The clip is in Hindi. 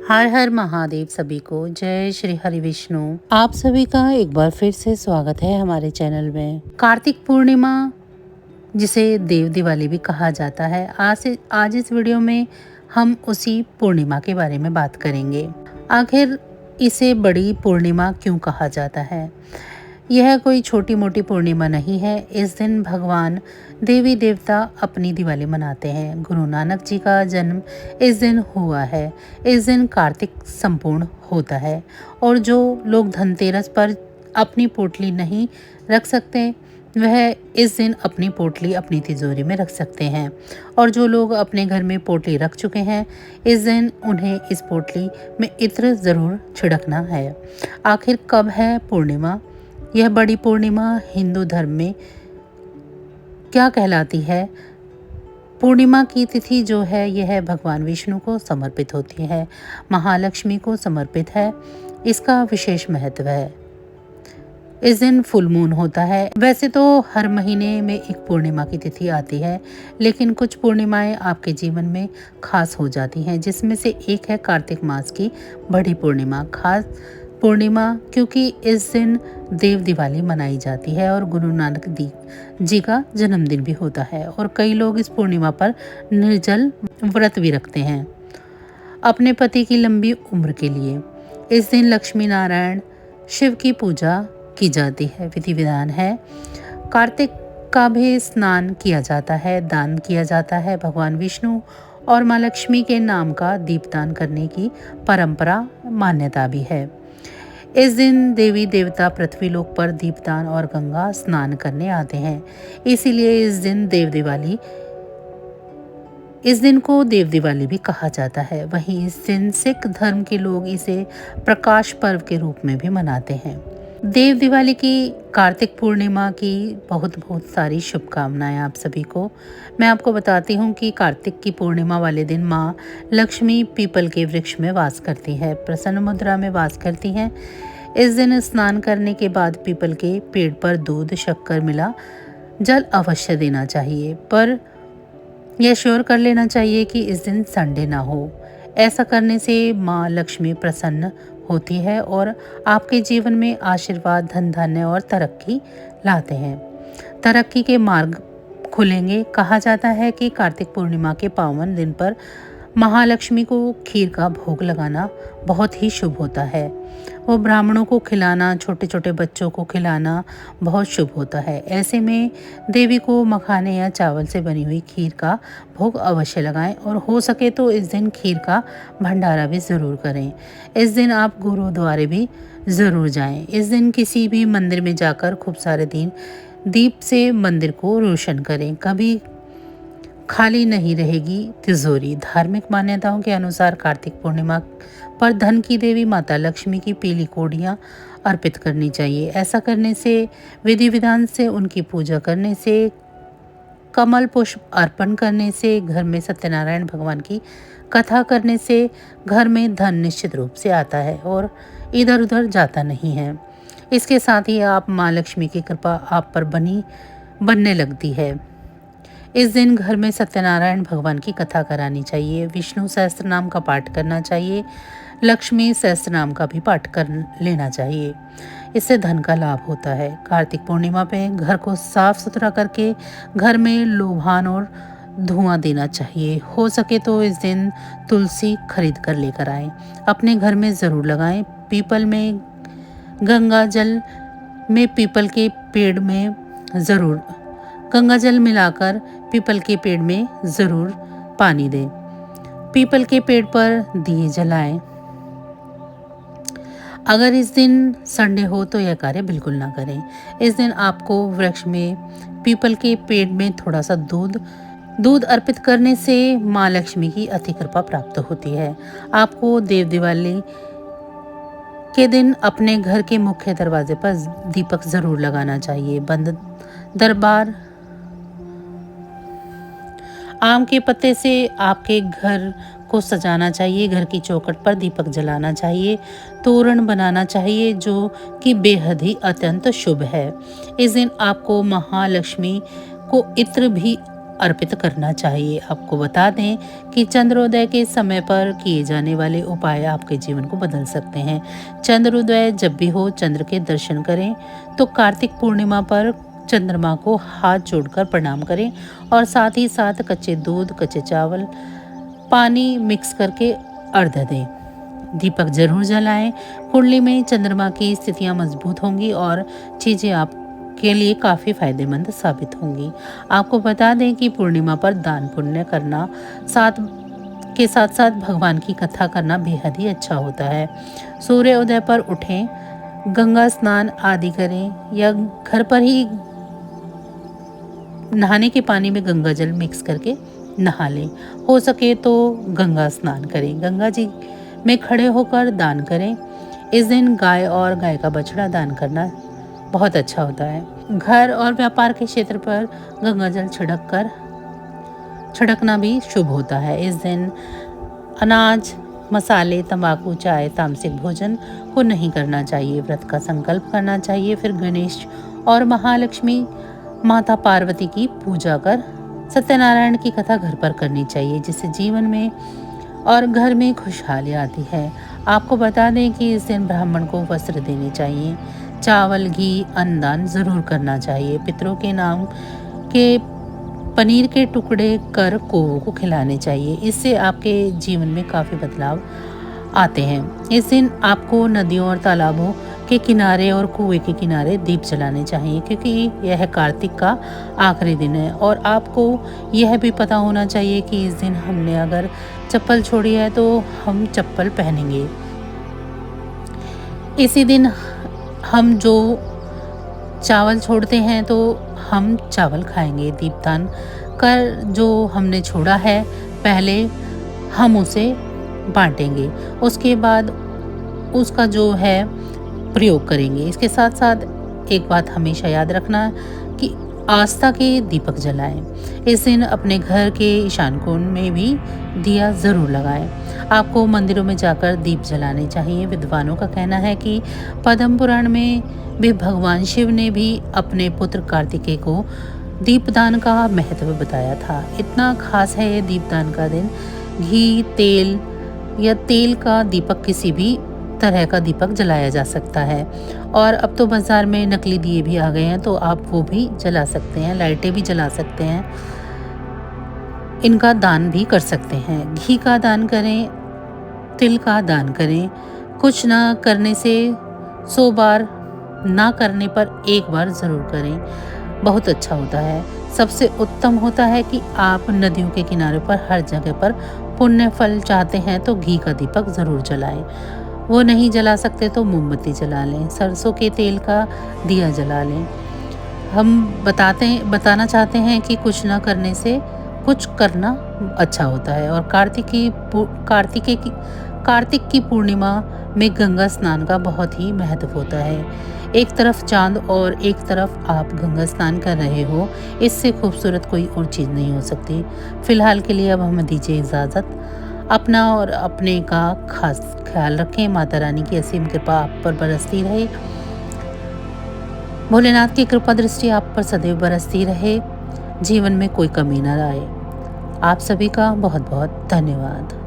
हर हर महादेव। सभी को जय श्री हरि विष्णु। आप सभी का एक बार फिर से स्वागत है हमारे चैनल में। कार्तिक पूर्णिमा, जिसे देव दिवाली भी कहा जाता है, आज इस वीडियो में हम उसी पूर्णिमा के बारे में बात करेंगे। आखिर इसे बड़ी पूर्णिमा क्यों कहा जाता है? यह कोई छोटी मोटी पूर्णिमा नहीं है। इस दिन भगवान देवी देवता अपनी दिवाली मनाते हैं। गुरु नानक जी का जन्म इस दिन हुआ है। इस दिन कार्तिक संपूर्ण होता है और जो लोग धनतेरस पर अपनी पोटली नहीं रख सकते, वह इस दिन अपनी पोटली अपनी तिजोरी में रख सकते हैं। और जो लोग अपने घर में पोटली रख चुके हैं, इस दिन उन्हें इस पोटली में इत्र ज़रूर छिड़कना है। आखिर कब है पूर्णिमा? यह बड़ी पूर्णिमा हिंदू धर्म में क्या कहलाती है? पूर्णिमा की तिथि जो है, यह भगवान विष्णु को समर्पित होती है, महालक्ष्मी को समर्पित है। इसका विशेष महत्व है। इस दिन फुल मून होता है। वैसे तो हर महीने में एक पूर्णिमा की तिथि आती है, लेकिन कुछ पूर्णिमाएं आपके जीवन में खास हो जाती हैं, जिसमें से एक है कार्तिक मास की बड़ी पूर्णिमा। खास पूर्णिमा क्योंकि इस दिन देव दिवाली मनाई जाती है और गुरु नानक जी का जन्मदिन भी होता है। और कई लोग इस पूर्णिमा पर निर्जल व्रत भी रखते हैं अपने पति की लंबी उम्र के लिए। इस दिन लक्ष्मी नारायण शिव की पूजा की जाती है। विधि विधान है। कार्तिक का भी स्नान किया जाता है, दान किया जाता है। भगवान विष्णु और माँ लक्ष्मी के नाम का दीपदान करने की परंपरा मान्यता भी है। इस दिन देवी देवता पृथ्वीलोक पर दीपदान और गंगा स्नान करने आते हैं। इसीलिए इस दिन को देव दिवाली भी कहा जाता है। वहीं इस दिन सिख धर्म के लोग इसे प्रकाश पर्व के रूप में भी मनाते हैं। देव दिवाली की, कार्तिक पूर्णिमा की बहुत बहुत सारी शुभकामनाएं आप सभी को। मैं आपको बताती हूँ कि कार्तिक की पूर्णिमा वाले दिन माँ लक्ष्मी पीपल के वृक्ष में वास करती है, प्रसन्न मुद्रा में वास करती हैं। इस दिन स्नान करने के बाद पीपल के पेड़ पर दूध शक्कर मिला जल अवश्य देना चाहिए, पर यह श्योर कर लेना चाहिए कि इस दिन संडे ना हो। ऐसा करने से माँ लक्ष्मी प्रसन्न होती है और आपके जीवन में आशीर्वाद, धन धान्य और तरक्की लाते हैं। तरक्की के मार्ग खुलेंगे। कहा जाता है कि कार्तिक पूर्णिमा के पावन दिन पर महालक्ष्मी को खीर का भोग लगाना बहुत ही शुभ होता है। वो ब्राह्मणों को खिलाना, छोटे छोटे बच्चों को खिलाना बहुत शुभ होता है। ऐसे में देवी को मखाने या चावल से बनी हुई खीर का भोग अवश्य लगाएं और हो सके तो इस दिन खीर का भंडारा भी ज़रूर करें। इस दिन आप गुरुद्वारे भी ज़रूर जाएं। इस दिन किसी भी मंदिर में जाकर खूब सारे दीप से मंदिर को रोशन करें। कभी खाली नहीं रहेगी तिजोरी। धार्मिक मान्यताओं के अनुसार कार्तिक पूर्णिमा पर धन की देवी माता लक्ष्मी की पीली कोड़ियाँ अर्पित करनी चाहिए। ऐसा करने से, विधि विधान से उनकी पूजा करने से, कमल पुष्प अर्पण करने से, घर में सत्यनारायण भगवान की कथा करने से घर में धन निश्चित रूप से आता है और इधर उधर जाता नहीं है। इसके साथ ही आप माँ लक्ष्मी की कृपा आप पर बनने लगती है। इस दिन घर में सत्यनारायण भगवान की कथा करानी चाहिए। विष्णु सहस्त्र नाम का पाठ करना चाहिए। लक्ष्मी सहस्त्र नाम का भी पाठ कर लेना चाहिए। इससे धन का लाभ होता है। कार्तिक पूर्णिमा पे घर को साफ सुथरा करके घर में लोभान और धुआं देना चाहिए। हो सके तो इस दिन तुलसी खरीद कर लेकर आएं, अपने घर में ज़रूर लगाएं। पीपल में गंगा जल मिलाकर पीपल के पेड़ में ज़रूर पानी दें। पीपल के पेड़ पर दिए जलाएं। अगर इस दिन संडे हो तो यह कार्य बिल्कुल ना करें। इस दिन आपको वृक्ष में, पीपल के पेड़ में थोड़ा सा दूध अर्पित करने से माँ लक्ष्मी की अति कृपा प्राप्त होती है। आपको देव दिवाली के दिन अपने घर के मुख्य दरवाजे पर दीपक ज़रूर लगाना चाहिए। बंद दरबार आम के पत्ते से आपके घर को सजाना चाहिए। घर की चौखट पर दीपक जलाना चाहिए। तोरण बनाना चाहिए, जो कि बेहद ही अत्यंत शुभ है। इस दिन आपको महालक्ष्मी को इत्र भी अर्पित करना चाहिए। आपको बता दें कि चंद्रोदय के समय पर किए जाने वाले उपाय आपके जीवन को बदल सकते हैं। चंद्रोदय जब भी हो चंद्र के दर्शन करें, तो कार्तिक पूर्णिमा पर चंद्रमा को हाथ जोड़कर प्रणाम करें और साथ ही साथ कच्चे दूध, कच्चे चावल, पानी मिक्स करके अर्घ्य दें। दीपक जरूर जलाएं। कुंडली में चंद्रमा की स्थितियां मजबूत होंगी और चीजें आपके लिए काफी फायदेमंद साबित होंगी। आपको बता दें कि पूर्णिमा पर दान पुण्य करना साथ साथ भगवान की कथा करना बेहद ही अच्छा होता है। सूर्य उदय पर उठें, गंगा स्नान आदि करें या घर पर ही नहाने के पानी में गंगा जल मिक्स करके नहा लें। हो सके तो गंगा स्नान करें। गंगा जी में खड़े होकर दान करें। इस दिन गाय और गाय का बछड़ा दान करना बहुत अच्छा होता है। घर और व्यापार के क्षेत्र पर गंगा जल छिड़कना भी शुभ होता है। इस दिन अनाज, मसाले, तंबाकू, चाय, तामसिक भोजन को नहीं करना चाहिए। व्रत का संकल्प करना चाहिए। फिर गणेश और महालक्ष्मी, माता पार्वती की पूजा कर सत्यनारायण की कथा घर पर करनी चाहिए, जिससे जीवन में और घर में खुशहाली आती है। आपको बता दें कि इस दिन ब्राह्मण को वस्त्र देने चाहिए। चावल, घी, अन्नदान जरूर करना चाहिए। पितरों के नाम के पनीर के टुकड़े कर कौवों को खिलाने चाहिए। इससे आपके जीवन में काफ़ी बदलाव आते हैं। इस दिन आपको नदियों और तालाबों के किनारे और कुएं के किनारे दीप जलाने चाहिए, क्योंकि यह कार्तिक का आखिरी दिन है। और आपको यह भी पता होना चाहिए कि इस दिन हमने अगर चप्पल छोड़ी है तो हम चप्पल पहनेंगे। इसी दिन हम जो चावल छोड़ते हैं तो हम चावल खाएंगे। दीपदान कर जो हमने छोड़ा है पहले हम उसे बांटेंगे, उसके बाद उसका जो है प्रयोग करेंगे। इसके साथ साथ एक बात हमेशा याद रखना कि आस्था के दीपक जलाएं। इस दिन अपने घर के ईशान कोण में भी दिया जरूर लगाएं। आपको मंदिरों में जाकर दीप जलाने चाहिए। विद्वानों का कहना है कि पद्म पुराण में भी भगवान शिव ने भी अपने पुत्र कार्तिकेय को दीपदान का महत्व बताया था। इतना खास है ये दीपदान का दिन। घी, तेल या तेल का दीपक, किसी भी तरह का दीपक जलाया जा सकता है। और अब तो बाजार में नकली दिए भी आ गए हैं, तो आप वो भी जला सकते हैं। लाइटें भी जला सकते हैं। इनका दान भी कर सकते हैं। घी का दान करें, तिल का दान करें। कुछ ना करने से 100 बार, ना करने पर 1 बार ज़रूर करें, बहुत अच्छा होता है। सबसे उत्तम होता है कि आप नदियों के किनारे पर हर जगह पर पुण्य फल चाहते हैं तो घी का दीपक ज़रूर जलाएं। वो नहीं जला सकते तो मोमबत्ती जला लें। सरसों के तेल का दिया जला लें। हम बताना चाहते हैं कि कुछ ना करने से कुछ करना अच्छा होता है। और कार्तिक की पूर्णिमा में गंगा स्नान का बहुत ही महत्व होता है। एक तरफ चांद और एक तरफ आप गंगा स्नान कर रहे हो, इससे खूबसूरत कोई और चीज़ नहीं हो सकती। फिलहाल के लिए अब हमें दीजिए इजाज़त। अपना और अपने का खास ख्याल रखें। माता रानी की असीम कृपा आप पर बरसती रहे। भोलेनाथ की कृपा दृष्टि आप पर सदैव बरसती रहे। जीवन में कोई कमी न आए। आप सभी का बहुत बहुत धन्यवाद।